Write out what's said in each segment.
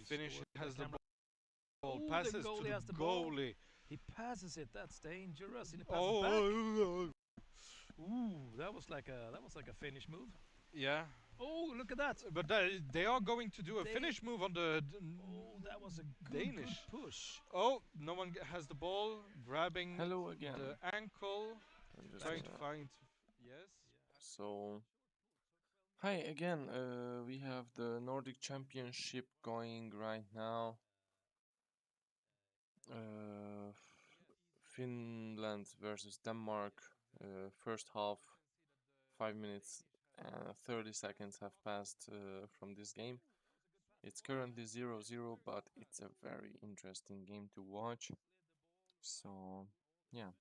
finish has the ball, Oh, the passes to goalie the has the ball. goalie. He passes it. That's dangerous. And he passes back. Oh, Ooh, that was like a finish move. yeah. Oh, look at that. But they are going to do a They. finish move on the Oh, that was a good Danish. push. Oh, no one has the ball, grabbing Hello again. the ankle, I'm just trying to gonna. find. Yes. So, hi again. We have the Nordic Championship going right now. Uh, Finland versus Denmark. First half, 5 minutes and 30 seconds have passed from this game. It's currently 0-0, but it's a very interesting game to watch. So, yeah,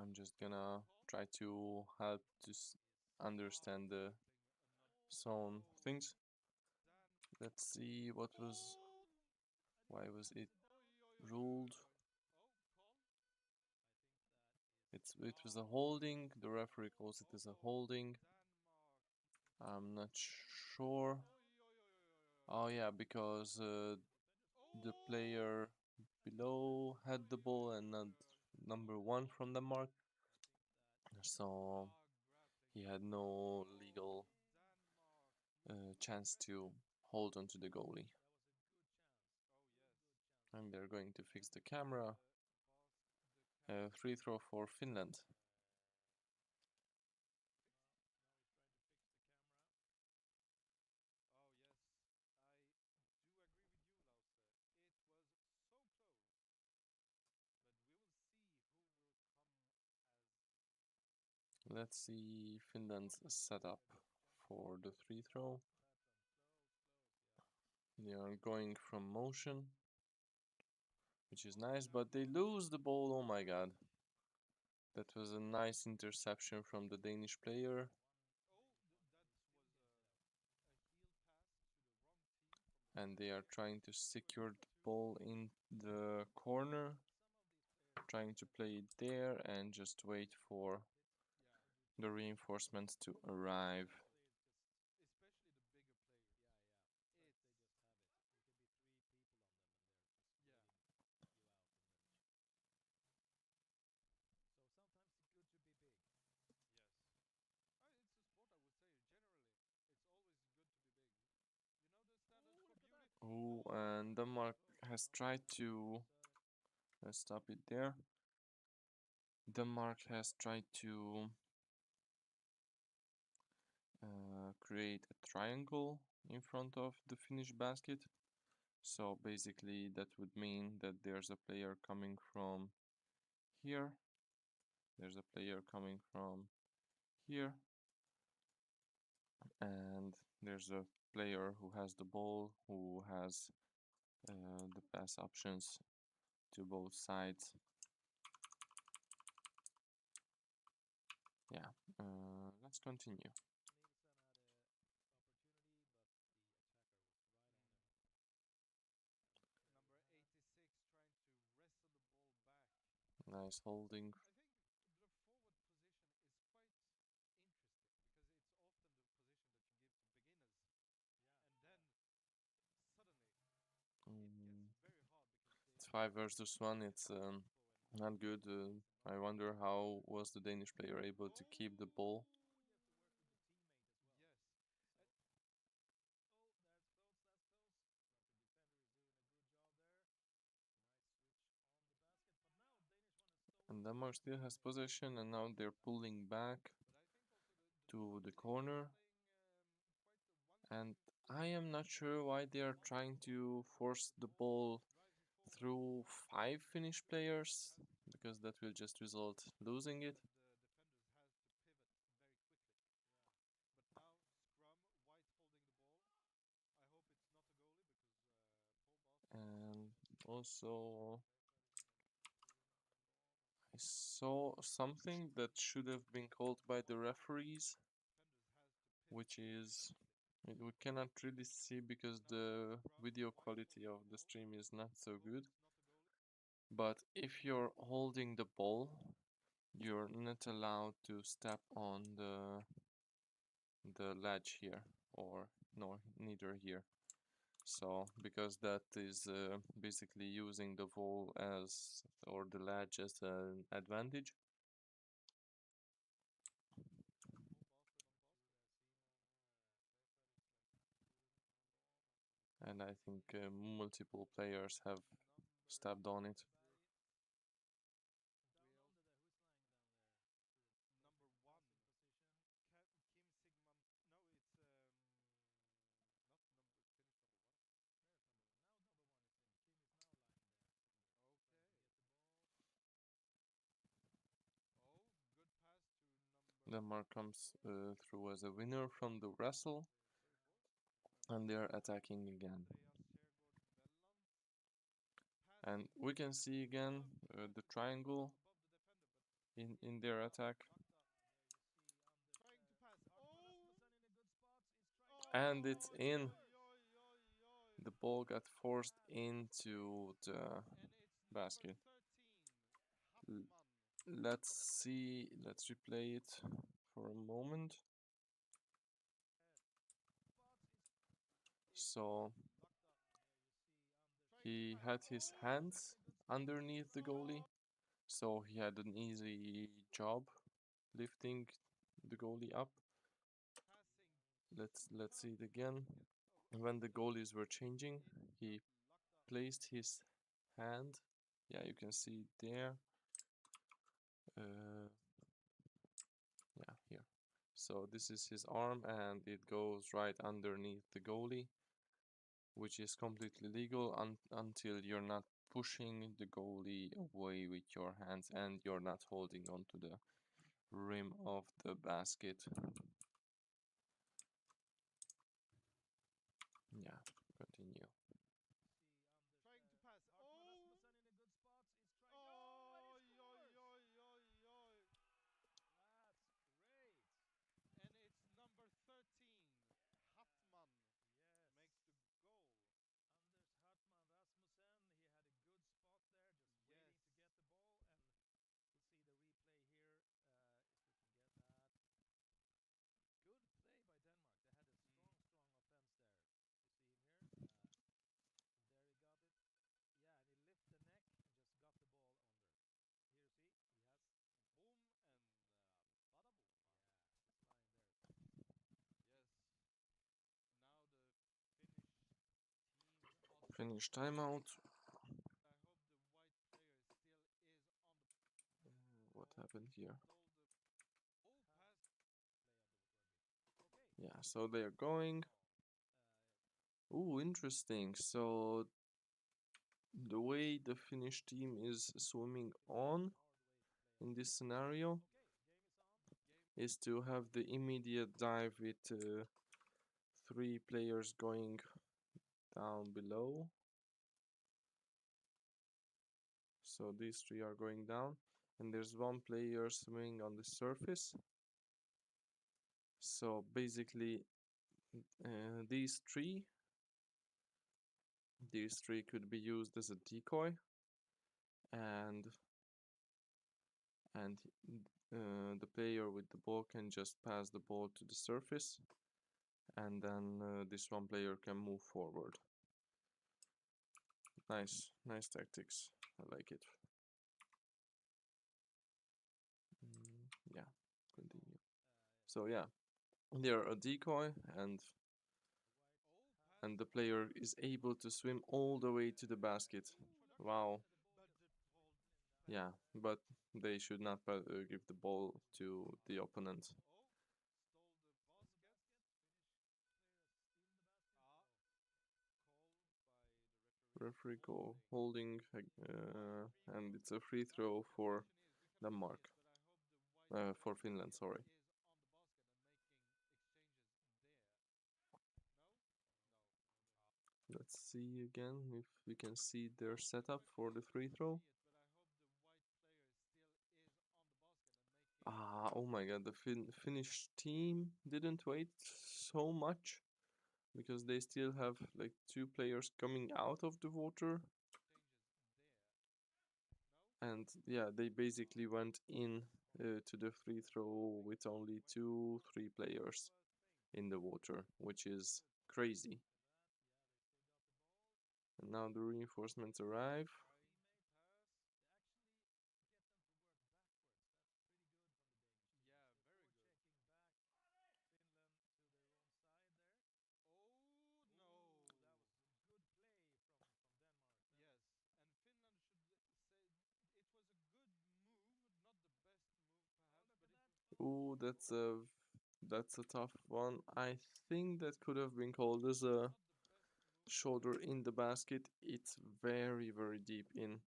I'm just gonna try to help to understand the zone things. Let's see why was it ruled? It was a holding. The referee calls it as a holding. I'm not sure. Oh yeah, because the player below had the ball and not number one from Denmark, so he had no legal chance to hold on to the goalie. And they're going to fix the camera. Free throw for Finland. Let's see Finland's setup for the free throw. They are going from motion, which is nice, but they lose the ball. Oh my god. That was a nice interception from the Danish player. And they are trying to secure the ball in the corner, trying to play it there and just wait for the reinforcements to arrive. Oh, and Denmark has tried to stop it there. Denmark has tried to create a triangle in front of the Finnish basket. So basically that would mean that there's a player coming from here, there's a player coming from here, and there's a player who has the ball, who has the pass options to both sides. Yeah, let's continue. Nice holding. Mm, it's 5 versus 1. It's not good. I wonder how was the Danish player able to keep the ball. And Denmark still has possession, and now they're pulling back to the corner. And I am not sure why they are trying to force the ball through 5 Finnish players, because that will just result losing it. And also I saw something that should have been called by the referees, which is we cannot really see because the video quality of the stream is not so good. But if you're holding the ball, you're not allowed to step on the ledge here. or nor neither here. So because that is basically using the wall as, or the ledge as an advantage. And I think multiple players have stepped on it. Denmark comes through as a winner from the wrestle, and they're attacking again. And we can see again the triangle in their attack. And it's in. The ball got forced into the basket. Let's see, let's replay it for a moment. So he had his hands underneath the goalie, so he had an easy job lifting the goalie up. Let's see it again. When the goalies were changing, he placed his hand. Yeah, you can see it there. Yeah, here. So this is his arm, and it goes right underneath the goalie, which is completely legal until you're not pushing the goalie away with your hands and you're not holding onto the rim of the basket. Yeah, continue. Finish timeout. What happened here? Yeah, so they're going. Ooh, interesting. So the way the Finnish team is swimming on in this scenario is to have the immediate dive with 3 players going down below. So these 3 are going down, and there's 1 player swimming on the surface. So basically these three could be used as a decoy, and the player with the ball can just pass the ball to the surface, and then this 1 player can move forward. Nice tactics. I like it. Yeah, continue. So yeah, they're a decoy, and the player is able to swim all the way to the basket. Wow. Yeah, but they should not give the ball to the opponent. Referee call holding, and it's a free throw for Denmark. For Finland, sorry. Let's see again if we can see their setup for the free throw. Ah, oh my god, the Finnish team didn't wait so much because they still have like 2 players coming out of the water. And yeah, they basically went in to the free throw with only 2-3 players. in the water, which is crazy. And now the reinforcements arrive. Ooh, that's a tough one. I think that could have been called as a shoulder in the basket. It's very, very deep in.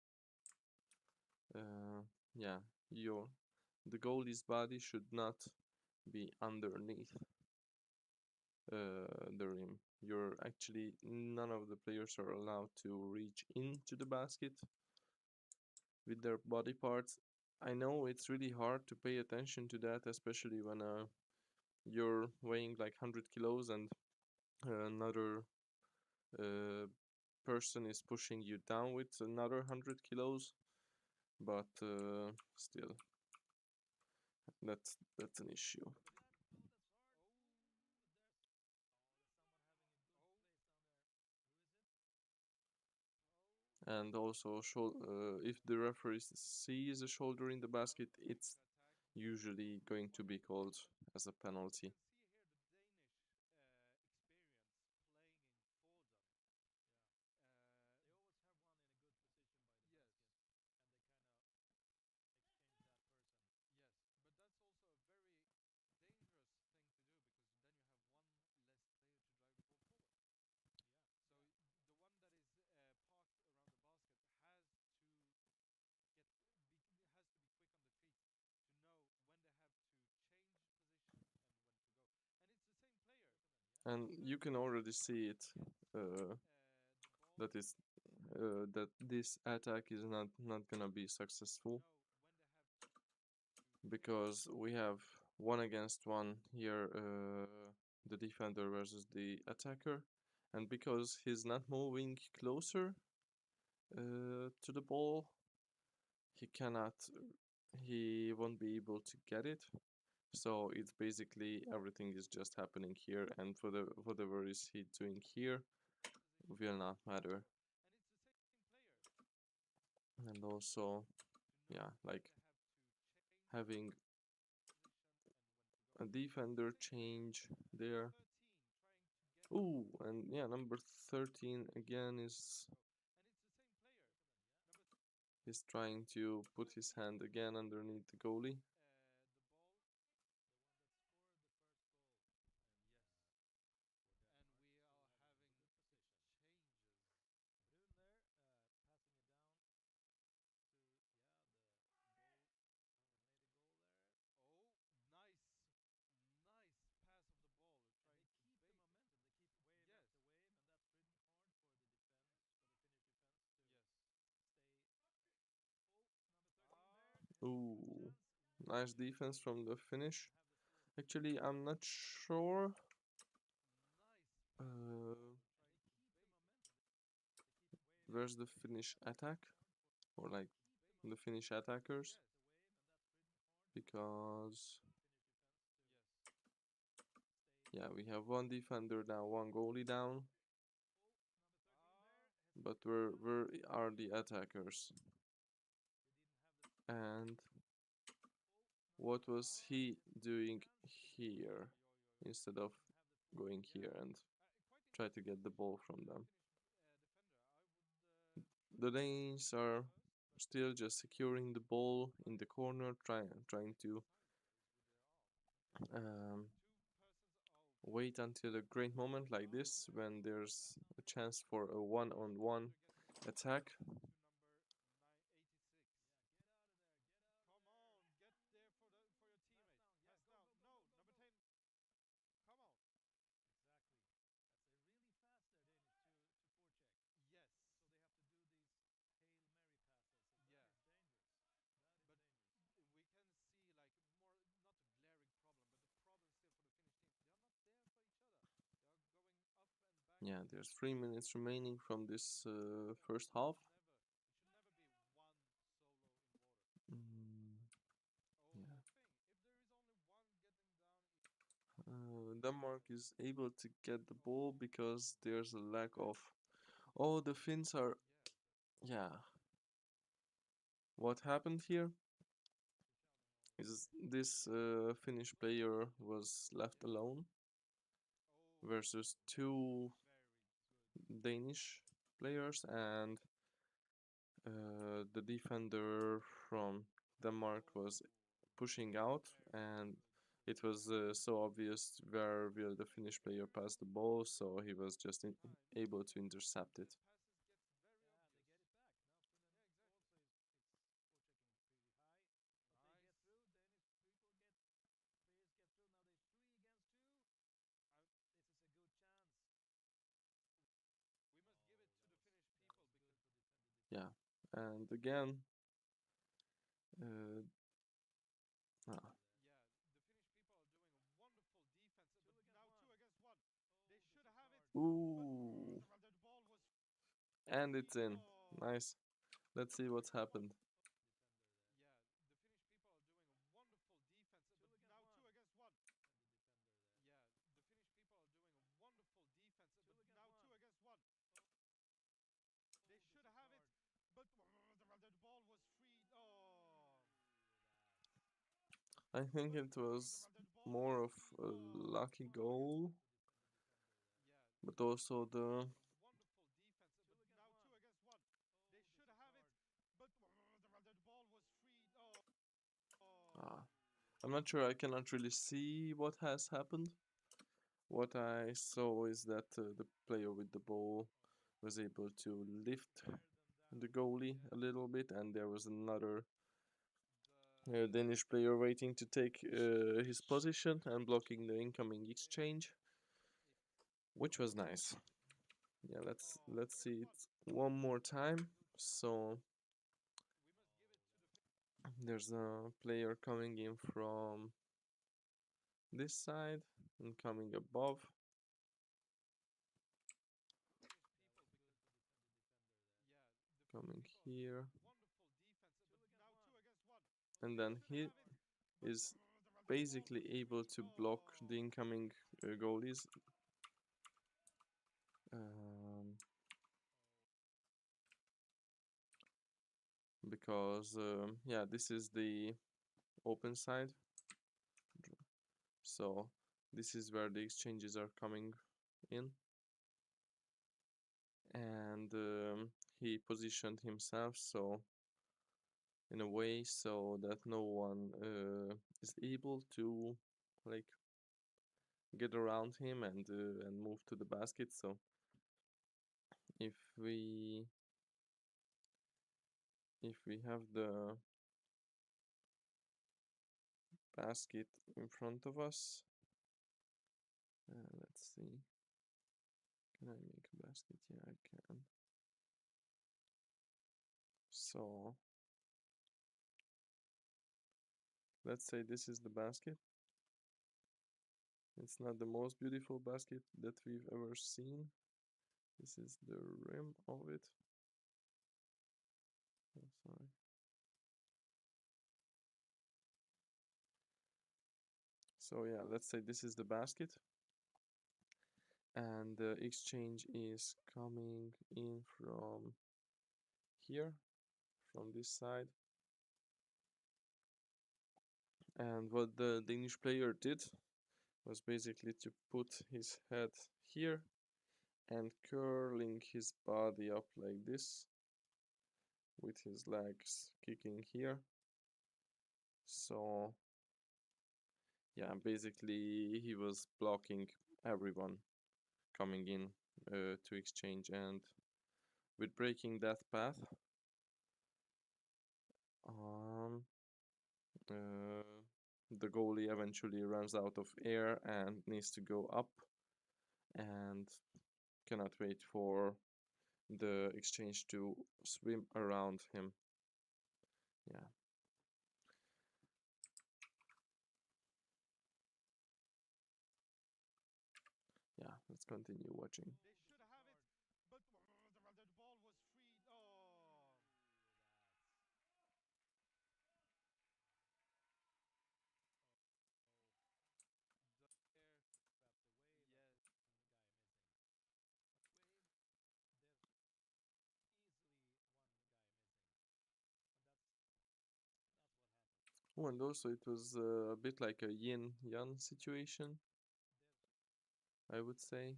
Yeah, the goalie's body should not be underneath the rim. You're actually none of the players are allowed to reach into the basket with their body parts. I know it's really hard to pay attention to that, especially when you're weighing like 100 kilos and another uh, person is pushing you down with another 100 kilos. But still, that's an issue. And also, if the referee sees a shoulder in the basket, it's usually going to be called as a penalty. And you can already see it uh, that is that this attack is not gonna be successful because we have one against one here, the defender versus the attacker, and because he's not moving closer to the ball, he won't be able to get it. So it's basically everything is just happening here, and for the whatever is he doing here will not matter. And also, yeah, like having a defender change there. Ooh, and yeah, number 13 again is trying to put his hand again underneath the goalie. Ooh, nice defense from the finish. Actually, I'm not sure. Uh, where's the Finnish attack? Or like the Finnish attackers? Because yeah, we have one defender down, one goalie down. But where are the attackers? And what was he doing here instead of going here and try to get the ball from them? The Danes are still just securing the ball in the corner, trying to um, wait until a great moment like this when there's a chance for a one-on-one attack. Yeah, there's 3 minutes remaining from this first half. Mm, yeah. Denmark is able to get the ball because there's a lack of. Oh, the Finns are. Yeah. What happened here is this Finnish player was left alone versus two Danish players, and the defender from Denmark was pushing out, and it was so obvious where will the Finnish player pass the ball, so he was just able to intercept it. Yeah, and again, uh, ah, ooh, and it's in. Nice. Let's see what's happened. I think it was more of a lucky goal, but also the. Ah, I'm not sure. I cannot really see what has happened. What I saw is that the player with the ball was able to lift the goalie a little bit, and there was another Danish player waiting to take his position and blocking the incoming exchange, which was nice. Yeah, let's see it one more time. So there's a player coming in from this side and coming above. Coming here. And then he is basically able to block the incoming goalies. Because yeah, this is the open side, so this is where the exchanges are coming in, and he positioned himself so in a way so that no one is able to like get around him and move to the basket. So if we have the basket in front of us, let's see, can I make a basket? Yeah, I can. So let's say this is the basket. It's not the most beautiful basket that we've ever seen. This is the rim of it. Oh, sorry. So yeah, let's say this is the basket. And the exchange is coming in from here, from this side. And what the Danish player did was basically to put his head here and curling his body up like this with his legs kicking here. So yeah, basically he was blocking everyone coming in to exchange, and with breaking that path, um, the goalie eventually runs out of air and needs to go up and cannot wait for the exchange to swim around him. Yeah. Yeah, let's continue watching. Oh, and also it was a bit like a yin-yang situation, I would say,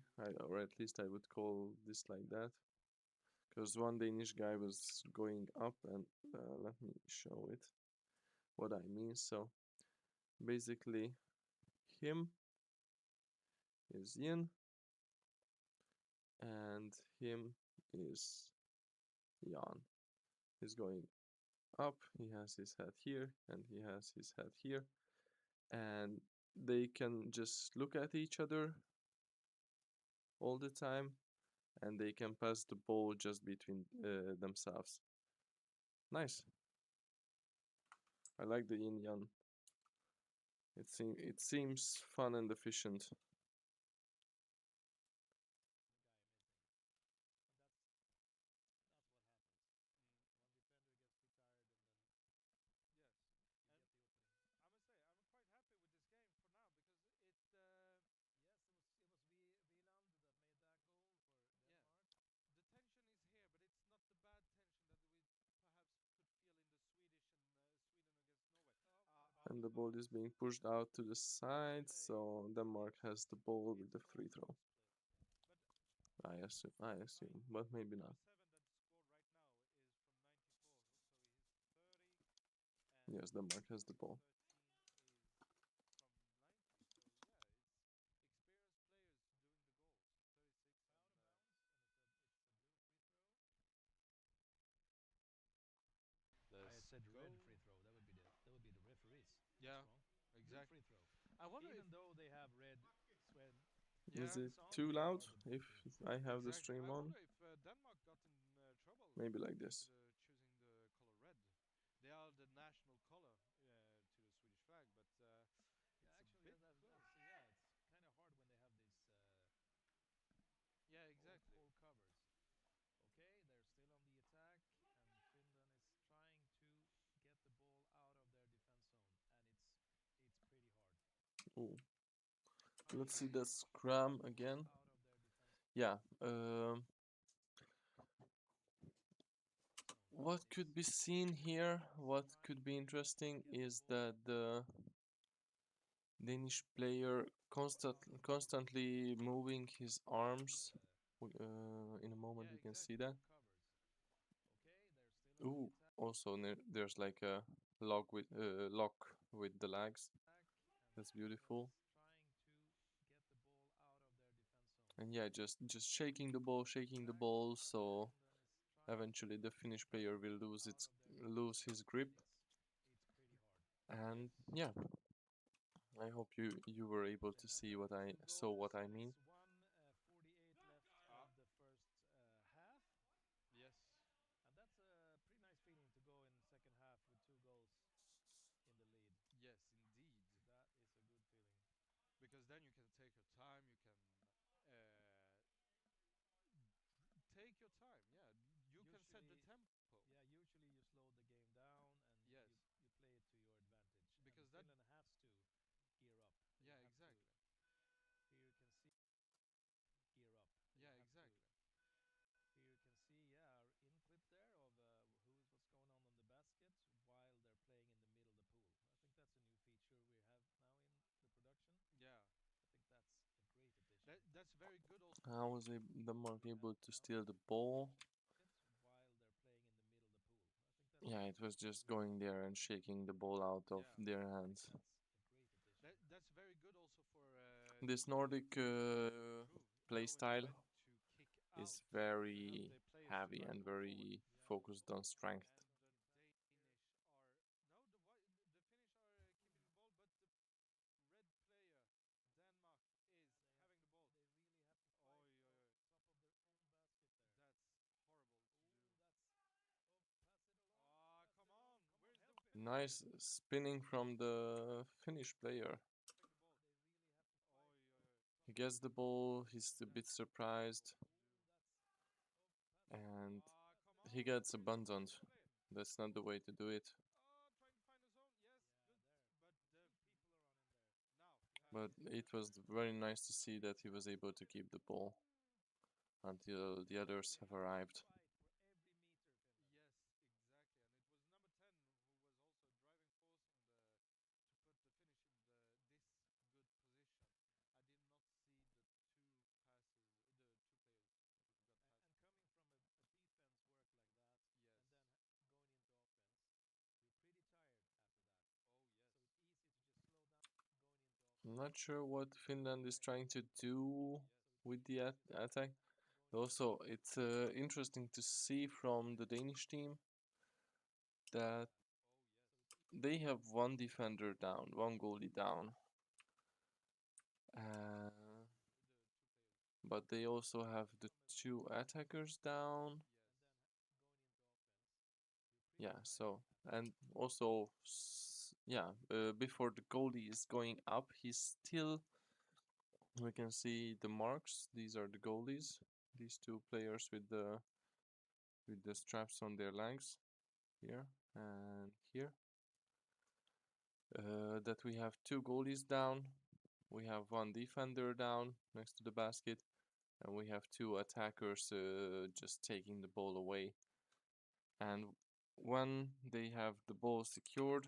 or at least I would call this like that. Because one Danish guy was going up, and let me show it, what I mean. So basically, him is yin, and him is yang. He's going up, he has his head here, and he has his head here, and they can just look at each other all the time, and they can pass the ball just between themselves. Nice. I like the yin yang. It seems fun and efficient. And the ball is being pushed out to the side, so Denmark has the ball with the free throw. I assume, but maybe not. Yes, Denmark has the ball. I had said Let's red go. free throw. That would be the referees. Yeah, That's wrong. Blue exactly. free throw. I wonder if Even though they have red sweat Is yeah, it sweats on, too they loud are the blue if free I free have the throw. exactly. stream I on? wonder if Denmark got in trouble Maybe like due to this. the choosing the color red. They are the national color to the Swedish flag, but Yeah, it's a actually, bit that's close. yeah. It's kind of hard when they have these Yeah, exactly. whole covers. Okay, they're still on the attack, and Finland is trying to get the ball out of their defense zone, and it's pretty hard. Ooh. How do you Let's see think? the scrum again. Out of their defense Yeah. zone, What and could be seen here, it's what trying could be to interesting get the is ball that the Danish player out of their defense constantly zone, moving and his it's arms. In a moment Yeah, we can see exactly. that. covers. Okay, they're still on the Ooh, attack, also there's like a lock with the legs. and That's Finland beautiful. is trying to get the ball out of their defense zone. And yeah, just shaking the ball, shaking the Attack, ball, and so Finland is trying to eventually the Finnish get the player will ball out of their defense lose zone, his and grip. it's pretty hard. And Yes. yeah, I hope you were able to They have see what I two saw goals, what I and mean. it's 1:48 left Ah, of the first half, yes. and that's a pretty nice feeling to go in second half with two goals in the lead. Yes, indeed. That is a good feeling. Because then you can take your time. You can take your time. Yeah, you can set the Usually, tempo. yeah, usually you slow the game down and Yes, you play it to your advantage. And because that. Finland has to gear up. They Yeah, have to. exactly. Here you can see gear up. They Yeah, have to. exactly. Here you can see, yeah, in clip there of what's going on the basket while they're playing in the middle of the pool. I think that's a new feature we have now in the production. Yeah, I think that's a great addition. that's very good. Also, How was Denmark We have able to now steal in the the ball? basket while they're playing in the middle of the pool. I think that's Yeah, it was a just really going good there and feature. shaking the ball out of yeah, their I think hands. that's a great addition. that's very good. Also for This the Nordic Finnish players to improve. You play know, when you're style ready to kick out, is you have very the players to heavy run and forward. very focused on strength. And the Danish are no, the Finnish are keeping the ball, but the red player Denmark is having the ball. They really have to Oi, fight oi, oi. top of their own basket there. That's horrible to do. Oh, that's pass it along. Ah, Pass come it along. on. Come on, Where's the help him. Nice spinning from the Finnish player. having the ball? They really have to fight Oi, oi, oi. top He of gets their the own basket ball, there. he's a bit That's surprised, horrible to do. Oh, pass it along. and Ah, Pass come it he on. along. gets Where's the play? abandoned. The play. That's not the way to do it. Trying to find the zone. Yes, Yeah, good. there. But Two people are on him there. now you have But it was very nice to see that he was able to keep the ball until the others They have have to arrived. fight for every meter, Finland. yes, exactly. And it was number 10 who was also driving force in the I'm not sure what Finland is trying to do with the attack. Also, it's interesting to see from the Danish team that they have one defender down, one goalie down. But they also have the two attackers down. Yeah, so, and also, yeah, before the goalie is going up, he's still, we can see the marks. These are the goalies. These two players with the straps on their legs, here and here. That we have two goalies down. We have one defender down next to the basket, and we have two attackers just taking the ball away. And when they have the ball secured,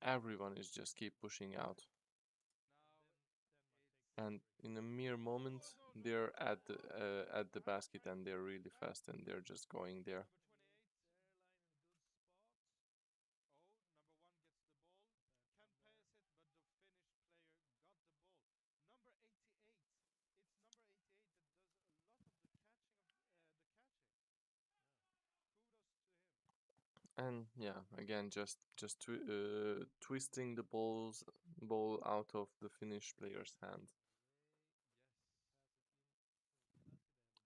everyone is just keep pushing out. And in a mere moment, they're at the basket, and they're really fast, and they're just going there. And yeah, again, just twisting the ball out of the Finnish player's hand.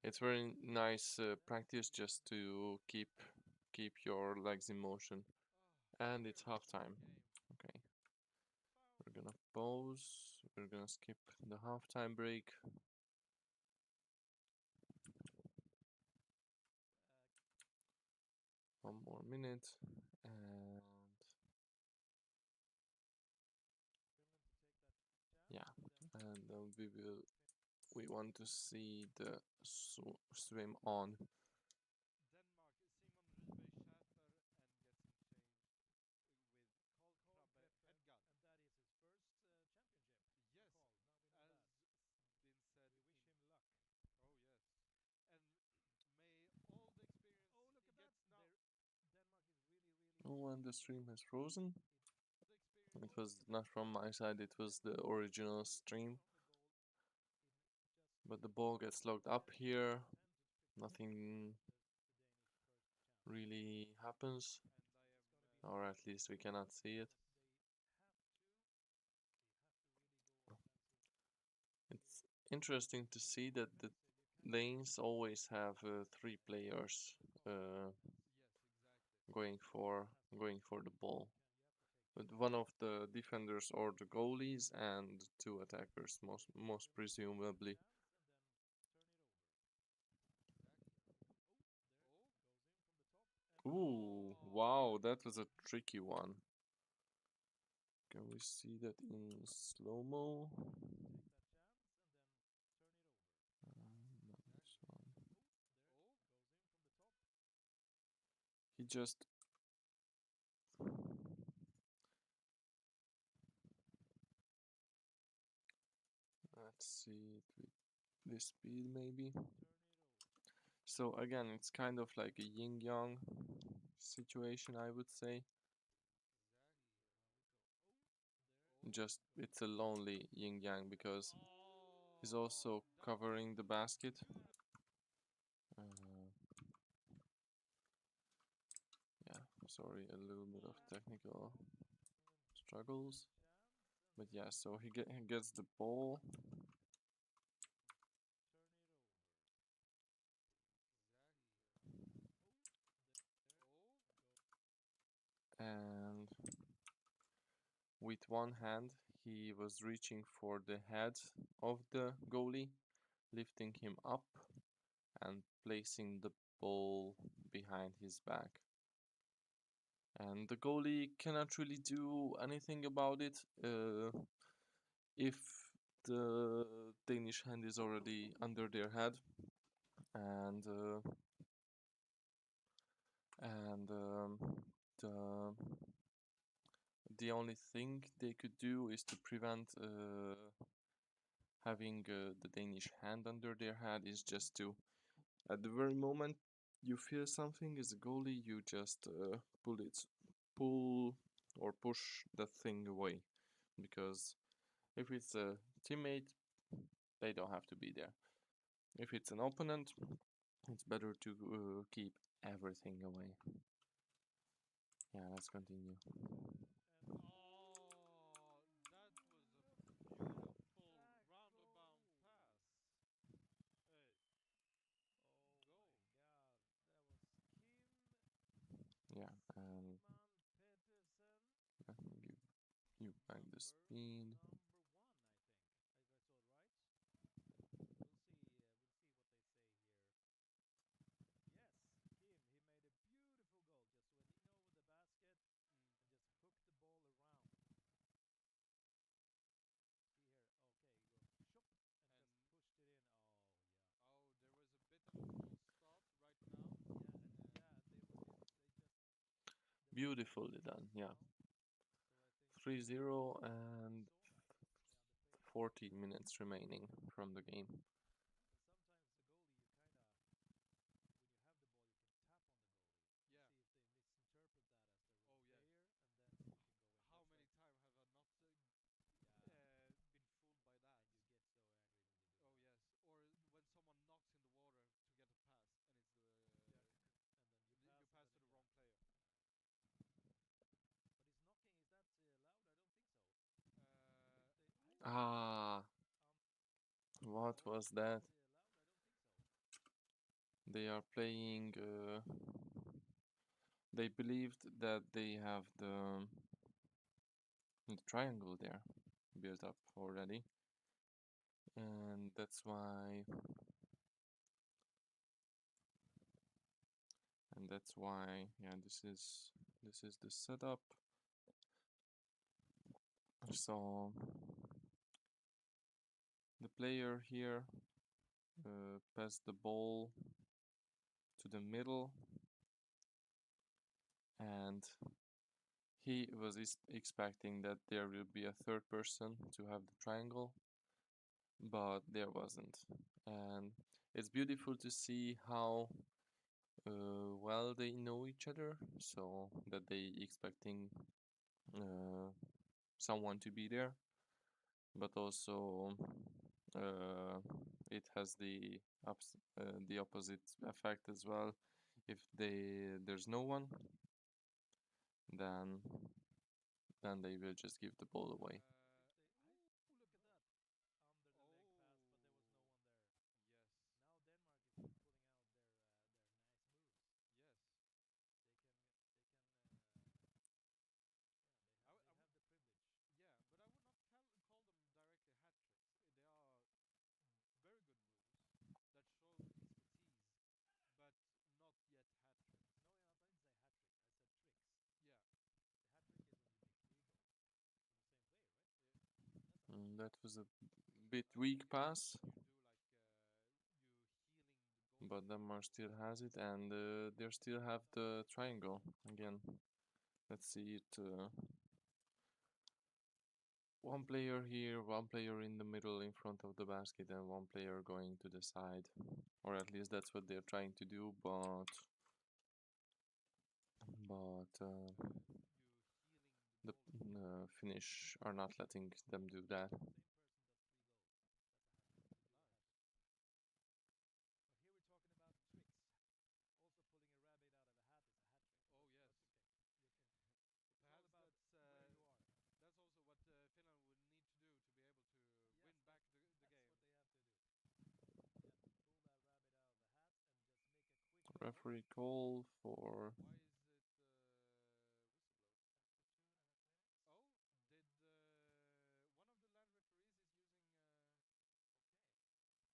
It's very nice practice just to keep your legs in motion. And it's halftime. Okay. We're gonna pause. We're gonna skip the halftime break. One more minute, and yeah, and we want to see the swim on. Oh, and the stream has frozen. It was not from my side, it was the original stream. But the ball gets locked up here. Nothing really happens. Or at least we cannot see it. It's interesting to see that the lanes always have three players going for the ball. But one of the defenders or the goalies and two attackers, most presumably. Ooh, wow, that was a tricky one. Can we see that in slow-mo? Not this one. He just... Let's see it with this speed maybe. So again, it's kind of like a yin-yang situation, I would say. Just it's a lonely yin-yang because he's also covering the basket. Yeah, sorry, a little bit of technical struggles. But yeah, so he gets the ball. And with one hand, he was reaching for the head of the goalie, lifting him up and placing the ball behind his back. And the goalie cannot really do anything about it if the Danish hand is already under their head. And the only thing they could do is to prevent having the Danish hand under their head, is just to, at the very moment you feel something as a goalie, you just pull or push that thing away. because if it's a teammate, they don't have to be there. If it's an opponent, it's better to keep everything away. Yeah, let's continue. And oh, that was a beautiful roundabout pass. Hey, Oh go. my God, that was Kim Yeah, and Simon Pedersen, let me give you back the speed. number one, I think. I saw it right. We'll see. We'll see what they say here. Yes, Kim. He made a beautiful goal. Just went in over the basket Mm. and just hooked the ball around. See here. Okay, he goes shop and And just pushed it in. Oh yeah. oh, there was a bit of a false start right now. Yeah, and they just there was no Beautifully done. touches, Yeah, So I think 3-0 he and saw that the other player was going 40 down, minutes remaining from the game. and sometimes the goalie you kind of when you have the ball you can tap on the goalie and Yeah. see if they misinterpret that as the wrong Oh yes. player, and then you can go in. How That's many like times have I not yeah, been fooled by that? and you get so angry when they do Oh that. yes. Or when someone knocks in the water to get a pass, and it's Yeah, and then you you pass, and pass then to the yeah. wrong player. But is knocking is that allowed? I don't think so. If Uh, they Ah, um what oh, was is that that? allowed? I don't think so. They are playing. They believed that they have the triangle there built up already, and that's why. Yeah, this is the setup. So the player here passed the ball to the middle, and he was expecting that there will be a third person to have the triangle, but there wasn't. And it's beautiful to see how well they know each other, so that they expecting uh, someone to be there, but also uh, it has the opposite effect as well. If there's no one, then they will just give the ball away. If they ooh, look at that under the leg pass, but there was no one there. yes, Now Denmark is pulling out their nice moves. yes. They can yeah, I they have the privilege. yeah, but I would not call them directly hat tricks. They are Mm. very good moves that show expertise, but not yet hat tricks. No, yeah, I didn't say hat trick. I said tricks. Yeah, The hat trick is when you make three goals from the same player, right? yeah. That's a hat trick. That was a bit I weak think it's pass, when you do like you healing the but goalkeeper Denmark or still has it, and they still have the triangle again. Let's see it. One player here, one player in the middle in front of the basket, and one player going to the side. Or at least that's what they're trying to do, but you healing the the goalkeeper. Finnish are not letting them do that. Same person does three goals. That's a hat trick. You do a hat Nice. trick. But here we're talking about tricks. Also, pulling a rabbit out of a hat is a hat trick. Oh yes. But okay, you can. It's all Perhaps about where you are. that's also what Finland would need to do to be able to Yes, win back the that's game. what they have to do. They have to pull that rabbit out of the hat and just make a quick goal. Oh, Referee call for. why is it whistle blown? After 2.5 minutes. Oh, did one of the land referees is using Okay. and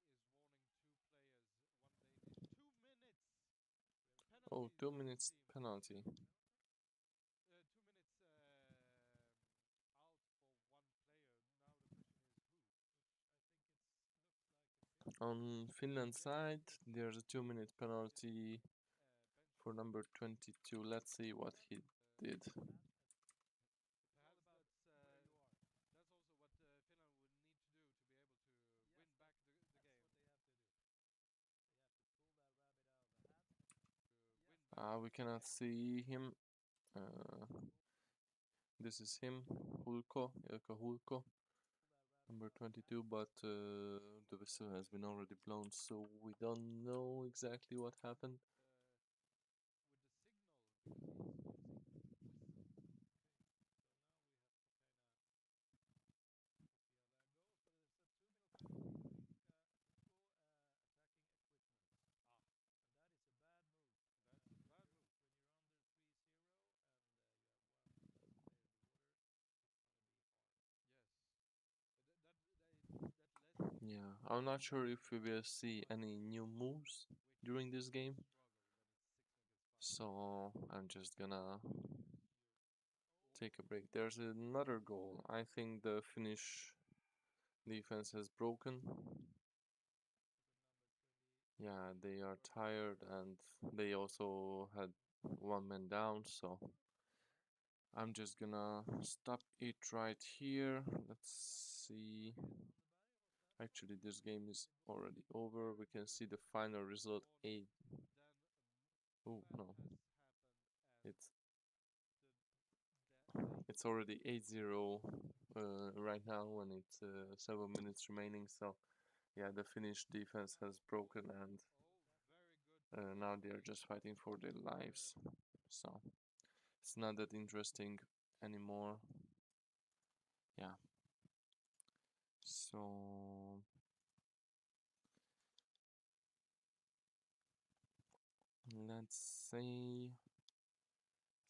one referee is warning two players, one Danish. 2 minutes We have a penalty. Oh, penalty 2 minutes team. penalty. Penalty? 2 minutes out for one player. Now the question is who? Which I think it looks like a Finnish On player. Finland Yes, side, it's there's a 2 minute Finnish penalty bench for player. number 22. Let's see what Hat he out did. of a hat. It's all Perhaps about where you are. that's also what Finland would need to do to be able to Yes, win back the that's game. what they have to do. They have to pull that rabbit out of the hat. To Yes, win back We the cannot game. see him. Uh, This is him, Ilkka Hulko, number 22, but the whistle has been already blown, so we don't know exactly what happened. with the signal because he's using whistle. Ah, that's a bad move. Yes, that lets Yeah, I'm not sure if we will Hulko see fight any new moves which during this will game, struggle. Then it's 6 against 5. so I'm just gonna take a break. There's another goal. I think the Finnish defense has broken. Yeah, they are tired and they also had one man down, so I'm just gonna stop it right here. Let's see. Actually, this game is already over. We Very can good see the final result corner. 8. Then Oh that no, has happened, and it's the they it's already 8-0 right now when it's 7 minutes remaining. So yeah, the Finnish defense has broken and very good now they are technique just fighting for their for lives. So it's not that interesting anymore. Yeah. So let's say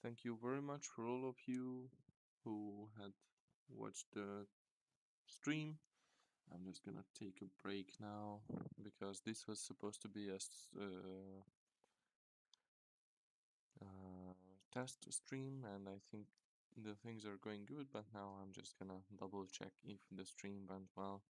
thank you very much for all of you who had watched the stream. I'm just gonna take a break now because this was supposed to be a test stream, and I think the things are going good, but now I'm just gonna double check if the stream went well.